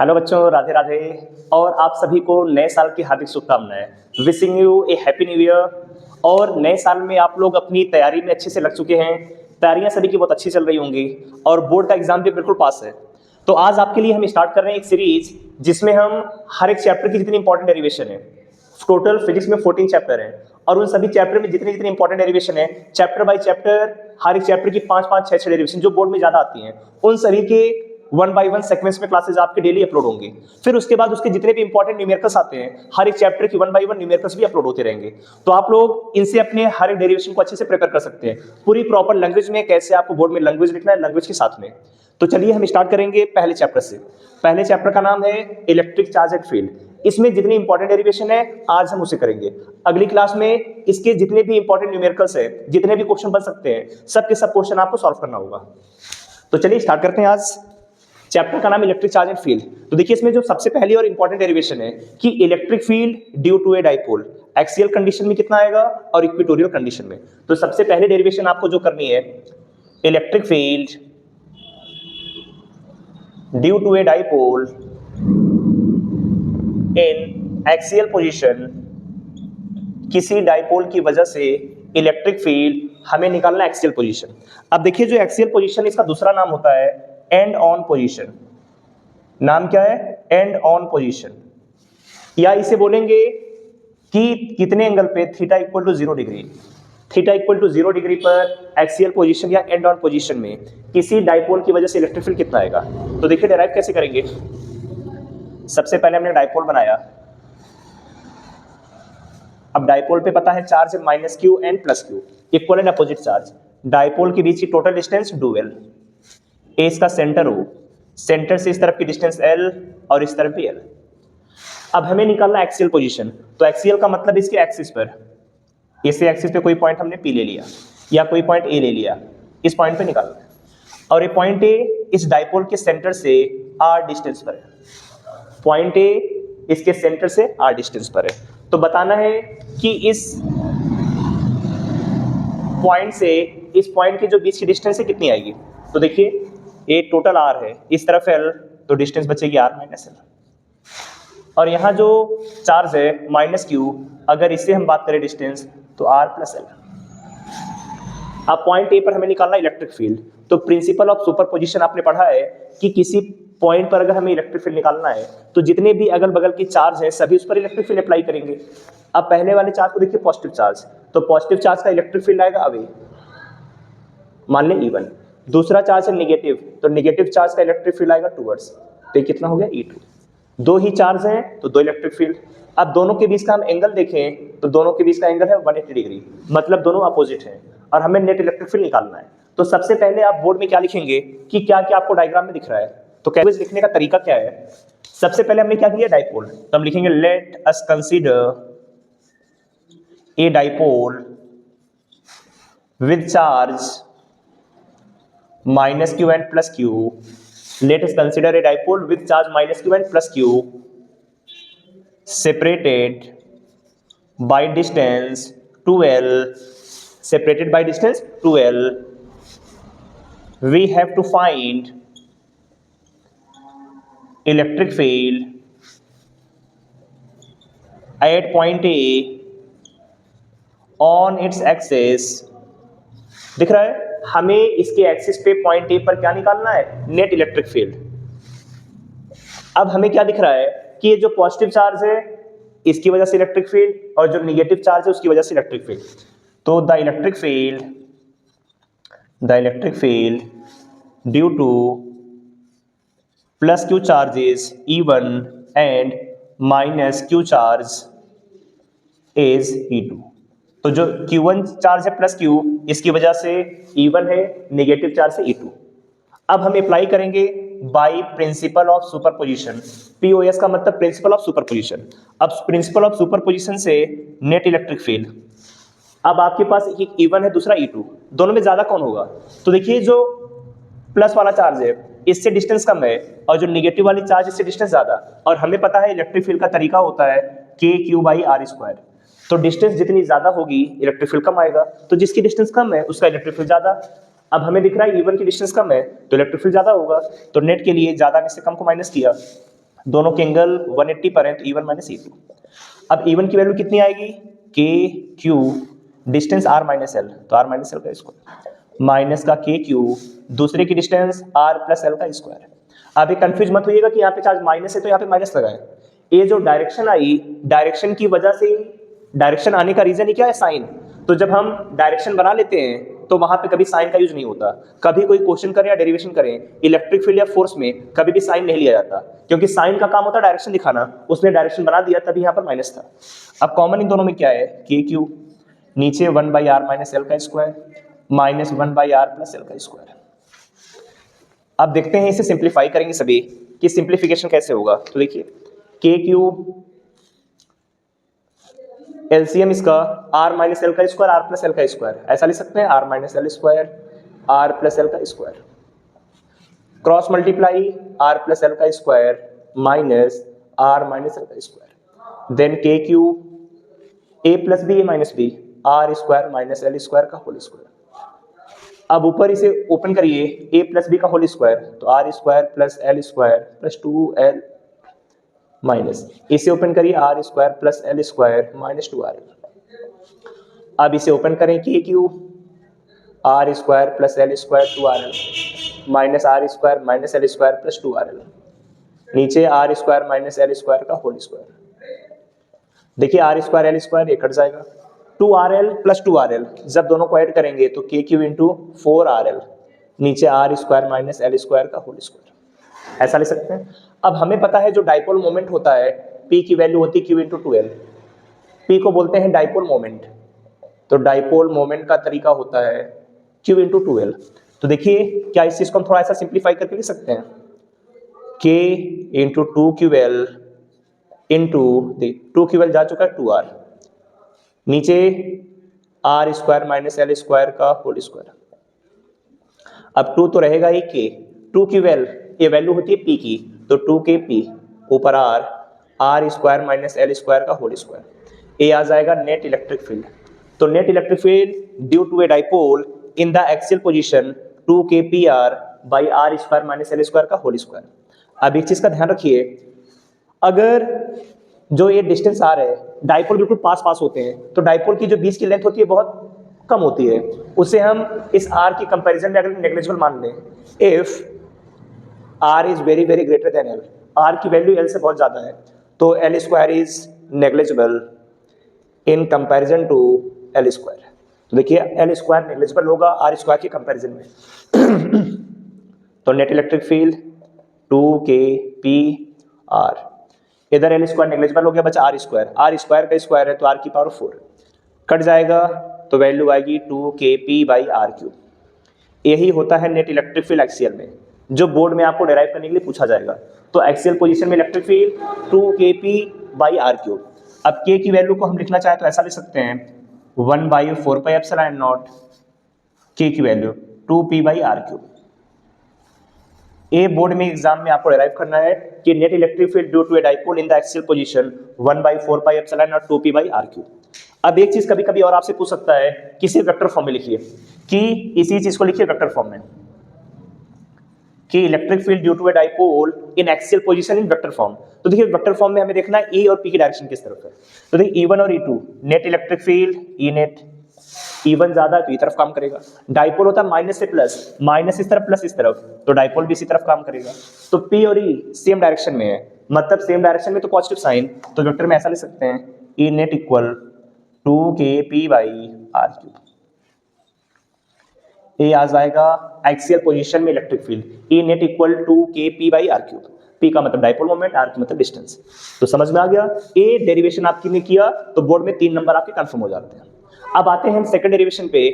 Hello बच्चों, राधे राधे। और आप सभी को नए साल की हार्दिक शुभकामनाएं। Wishing U A happy new year. और नए साल में आप लोग अपनी तैयारी में अच्छे से लग चुके हैं। तैयारियां सभी की बहुत अच्छी चल रही होंगी और बोर्ड का एग्जाम भी बिल्कुल पास है। तो आज आपके लिए हम स्टार्ट कर रहे हैं एक सीरीज जिसमें हम हर एक चैप्टर की जितनी इंपॉर्टेंट डेरिवेशन है, टोटल फिजिक्स में 14 चैप्टर हैं और उन सभी चैप्टर में जितनी जितनी इंपॉर्टेंट डेरिवेशन है, चैप्टर बाय चैप्टर हर एक चैप्टर की 5-5, 6-6 डेरिवेशन जो बोर्ड में ज्यादा आती हैं, उन सभी के 1 by 1 सीक्वेंस में क्लासेस आपके डेली अपलोड होंगे। फिर उसके बाद उसके जितने भी इंपॉर्टेंट न्यूमेरिकल्स आते हैं, हर एक चैप्टर की 1 by 1 न्यूमेरिकल्स भी अपलोड होते रहेंगे। तो आप लोग इनसे अपने हर एक डेरिवेशन को अच्छे से प्रिपेयर कर सकते हैं। पूरी प्रॉपर लैंग्वेज में कैसे आपको बोर्ड में लैंग्वेज लिखना है, लैंग्वेज के साथ में। तो चलिए हम स्टार्ट करेंगे पहले चैप्टर से। पहले चैप्टर का नाम है इलेक्ट्रिक चार्ज एंड फील्ड। इसमें जितनी इंपॉर्टेंट डेरिवेशन है आज हम उसे करेंगे। अगली क्लास में इसके जितने भी इंपॉर्टेंट न्यूमेरिकल्स है, जितने भी क्वेश्चन बन सकते हैं, सब के सब क्वेश्चन आपको सॉल्व करना होगा। तो चलिए स्टार्ट करते हैं। आज चैप्टर का नाम इलेक्ट्रिक चार्ज एंड फील्ड। तो देखिए इसमें जो सबसे पहली और इंपॉर्टेंट डेरिवेशन है कि electric field due to a dipole, axial condition में कितना आएगा और इक्वेटोरियल कंडीशन में। तो सबसे पहले डेरिवेशन आपको जो करनी है, electric field due to a dipole in axial position, किसी डाइपोल की वजह से इलेक्ट्रिक फील्ड हमें निकालना एक्सियल पोजीशन। अब देखिए जो एक्सियल पोजीशन, इसका दूसरा नाम होता है एंड ऑन पोजीशन। नाम क्या है? End on position. या इसे बोलेंगे कि कितने एंगल पे, theta equal to 0 degree, theta equal to 0 degree पर एक्सियल पोजीशन या एंड ऑन पोजीशन में किसी डाइपोल की वजह से इलेक्ट्रिक फील्ड कितना आएगा। तो देखिए डेराइव कैसे करेंगे। सबसे पहले हमने डाइपोल बनाया। अब डाइपोल पे पता है चार्ज है minus Q and plus Q, equal and opposite charge. Dipole के बीच की टोटल डिस्टेंस डूएल, ए इसका सेंटर हो, सेंटर से इस तरफ की डिस्टेंस एल और इस तरफ भी एल। अब हमें निकालना एक्सियल पोजीशन। तो एक्सियल का मतलब इसके एक्सिस पर, इसे एक्सिस पे कोई पॉइंट हमने पी ले लिया या कोई पॉइंट ए ले लिया, इस पॉइंट पे निकालना है। और ये पॉइंट ए इस डाइपोल के सेंटर से आर डिस्टेंस पर है। पॉइंट ए इसके सेंटर से आर डिस्टेंस पर है। तो बताना है कि इस पॉइंट से इस पॉइंट के जो बीच की डिस्टेंस है कितनी आएगी। तो देखिए ए टोटल आर है, इस तरफ एल, तो डिस्टेंस बचेगी आर माइनस एल। और यहाँ जो चार्ज है माइनस क्यू, अगर इससे हम बात करें डिस्टेंस, तो आर प्लस एल। अब पॉइंट ए पर हमें निकालना इलेक्ट्रिक फील्ड। तो प्रिंसिपल ऑफ सुपरपोजिशन आपने पढ़ा है कि किसी पॉइंट पर अगर हमें इलेक्ट्रिक फील्ड निकालना है तो जितने भी अगल बगल की चार्ज है सभी उस पर इलेक्ट्रिक फील्ड अप्लाई करेंगे। अब पहले वाले चार्ज को देखिए पॉजिटिव चार्ज, तो पॉजिटिव चार्ज का इलेक्ट्रिक फील्ड आएगा अवे, मान लें E1। दूसरा चार्ज है निगेटिव, तो निगेटिव चार्ज का इलेक्ट्रिक फील्ड आएगा टूवर्ड्स, तो ये कितना हो गया E2। दो ही चार्ज हैं तो दो इलेक्ट्रिक फील्ड। अब दोनों के बीच का हम एंगल देखें तो दोनों के बीच का एंगल है 180 डिग्री, मतलब दोनों अपोजिट हैं और हमें नेट इलेक्ट्रिक फील्ड निकालना है। तो सबसे पहले आप बोर्ड में क्या लिखेंगे कि क्या क्या आपको डायग्राम में दिख रहा है। तो कैसे लिखने का तरीका क्या है। सबसे पहले हमने क्या किया, डाइपोल, तो हम लिखेंगे let us consider a dipole with charge minus q and plus q. Let us consider a dipole with charge minus q and plus q separated by distance 2l. Separated by distance 2l. We have to find electric field at point A on its axis. दिख रहा है हमें इसके axis पे point A पर क्या निकालना है, नेट इलेक्ट्रिक फील्ड। अब हमें क्या दिख रहा है कि ये जो पॉजिटिव चार्ज है इसकी वजह से इलेक्ट्रिक फील्ड और जो निगेटिव चार्ज है उसकी वजह से इलेक्ट्रिक फील्ड। तो the electric field due two plus Q charges E1 and minus Q charge is E2। तो जो Q1 चार्ज है प्लस Q, इसकी वजह से E1 है, नेगेटिव चार्ज है E2। अब हम अप्लाई करेंगे by principle of superposition. POS का मतलब प्रिंसिपल ऑफ सुपरपोजिशन। अब प्रिंसिपल ऑफ सुपरपोजिशन से नेट इलेक्ट्रिक फील्ड। अब आपके पास एक E1 है, दूसरा E2, दोनों में ज्यादा कौन होगा। तो देखिए जो प्लस वाला चार्ज है इससे डिस्टेंस कम है और जो निगेटिव वाली चार्ज इससे डिस्टेंस ज्यादा। और हमें पता है इलेक्ट्रिक फील्ड का तरीका होता है KQ/R²। तो डिस्टेंस जितनी ज्यादा होगी इलेक्ट्रिक फील्ड कम आएगा, तो जिसकी डिस्टेंस कम है उसका इलेक्ट्रिक फील्ड ज्यादा। अब हमें दिख रहा है E1 की डिस्टेंस कम है तो इलेक्ट्रिक फील्ड ज्यादा होगा, तो नेट के लिए ज्यादा में से कम को माइनस किया, दोनों के एंगल 180 पर है, तो E1 माइनस E2। अब E1 की वैल्यू कितनी आएगी, के Q, distance R minus L, तो R माइनस एल का स्क्वायर माइनस का के क्यू, दूसरे की डिस्टेंस R प्लस एल का स्क्वायर। अब ये कंफ्यूज मत होइएगा कि यहाँ पे चार्ज माइनस है तो यहाँ पे माइनस लगाए। ये जो डायरेक्शन आई, डायरेक्शन की वजह से, डायरेक्शन आने का रीजन ही क्या है, साइन। तो जब हम डायरेक्शन बना लेते हैं तो वहां पे कभी साइन का यूज नहीं होता। कभी कोई क्वेश्चन करें या डेरिवेशन करें इलेक्ट्रिक फील्ड या फोर्स में, कभी भी साइन नहीं लिया जाता, क्योंकि साइन का काम होता है डायरेक्शन दिखाना। उसने डायरेक्शन बना दिया तभी यहाँ पर माइनस था। अब कॉमन इन दोनों में क्या है, के क्यू, नीचे 1/r माइनस एल का square minus 1/r plus L का स्क्वायर। अब देखते हैं इसे सिंप्लीफाई करेंगे सभी कि सिंप्लीफिकेशन कैसे होगा। तो देखिए के क्यू एलसीएम इसका r माइनस एल का स्क्वायर r प्लस एल का स्क्वायर, ऐसा लिख सकते हैं r minus L square r plus L का square, cross multiply r plus L का square minus r minus L का स्क्वायर, देन के क्यू a plus B A minus B r square minus L square का whole square. अब ऊपर इसे open करिए, a प्लस बी का होल स्क्वायर, तो r square plus L square plus 2l minus, इसे ओपन करिए r square plus L square minus 2rl। अब इसे ओपन करें कि Q r square plus L square 2rl minus r square minus L square plus 2rl, नीचे r square minus L square का whole square. देखिए r square L square ये cut जाएगा, 2rl plus 2rl, जब दोनों को ऐड करेंगे तो के क्यू इंटू 4rl, नीचे r square minus L square का होल स्क्वायर, ऐसा लिख सकते हैं। अब हमें पता है जो डाइपोल मोमेंट होता है P की वैल्यू होती है Q इंटू 2L, P को बोलते हैं डाइपोल मोमेंट, तो डाइपोल मोमेंट का तरीका होता है Q इंटू 2L। तो देखिए क्या इस चीज को हम थोड़ा ऐसा सिंप्लीफाई करके लिख सकते हैं, K into 2QL into 2QL जा चुका है 2R, नीचे R square minus L square का होल स्क्वायर। अब 2 तो रहेगा ही, K 2QL ये वैल्यू होती है P की, तो 2KP ऊपर R square minus L square का होल स्क्वायर। ये आ जाएगा नेट इलेक्ट्रिक फील्ड। तो net electric field due to a dipole in the axial position 2KPR by R square minus L square का होल स्क्वायर। अब एक चीज का ध्यान रखिए, अगर जो ये डिस्टेंस R है, डाइपोल बिल्कुल पास पास होते हैं, तो डाइपोल की जो बीच की लेंथ होती है बहुत कम होती है, उसे हम इस R की कंपैरिजन में अगर नेग्लिजिबल मान लें, if R is very very greater than L, R की वैल्यू L से बहुत ज्यादा है, तो L square is negligible in comparison to L square. तो देखिए L स्क्वायर नेग्लिजिबल होगा R स्क्वायर के कंपैरिजन में। तो नेट इलेक्ट्रिक फील्ड 2KPR, इधर L स्क्वायर नेग्लिजिबल हो गया, बचा R स्क्वायर का स्क्वायर है तो R की पावर 4 कट जाएगा, तो वैल्यू आएगी 2KP बाई R3। यही होता है नेट इलेक्ट्रिक फील्ड एक्सियल में, जो बोर्ड में आपको डेराइव करने के लिए पूछा जाएगा। तो एक्सियल पोजीशन में electric field 2KP by R3। अब K की वैल्यू को हम लिखना चाहे तो ऐसा लिख सकते हैं 1/4πε0, K की value 2P by R3। A board में एग्जाम में आपको डेराइव करना है कि net electric field due to a dipole in the axial position 1/4πε0 2P by R3। अब एक चीज कभी कभी और आपसे पूछ सकता है कि इसे वेक्टर फॉर्म में लिखिए, कि इसी चीज को लिखिए वेक्टर फॉर्म में, कि electric field due to a dipole in axial position in vector form. तो देखिए वेक्टर फॉर्म में हमें देखना है E और P की डायरेक्शन किस तरफ है। तो देखिए E1 और E2, net electric field E net, E1 ज्यादा है तो ये तरफ काम करेगा, डाइपोल होता है माइनस से प्लस, माइनस इस तरफ प्लस इस तरफ, तो डाइपोल भी इसी तरफ काम करेगा। तो P और E सेम डायरेक्शन में है, मतलब सेम डायरेक्शन में तो पॉजिटिव साइन, तो वेक्टर में ऐसा लिख सकते हैं E net equal 2KP by R3। ये आ जाएगा एक्सियल पोजीशन में electric field, E net equal 2KP by R3। P का मतलब डाइपोल मोमेंट, R की मतलब डिस्टेंस। तो समझ में आ गया, ए डेरिवेशन आपकी ने किया तो बोर्ड में 3 नंबर आपके कंफर्म हो जाते हैं। अब आते हैं हम सेकंड डेरिवेशन पे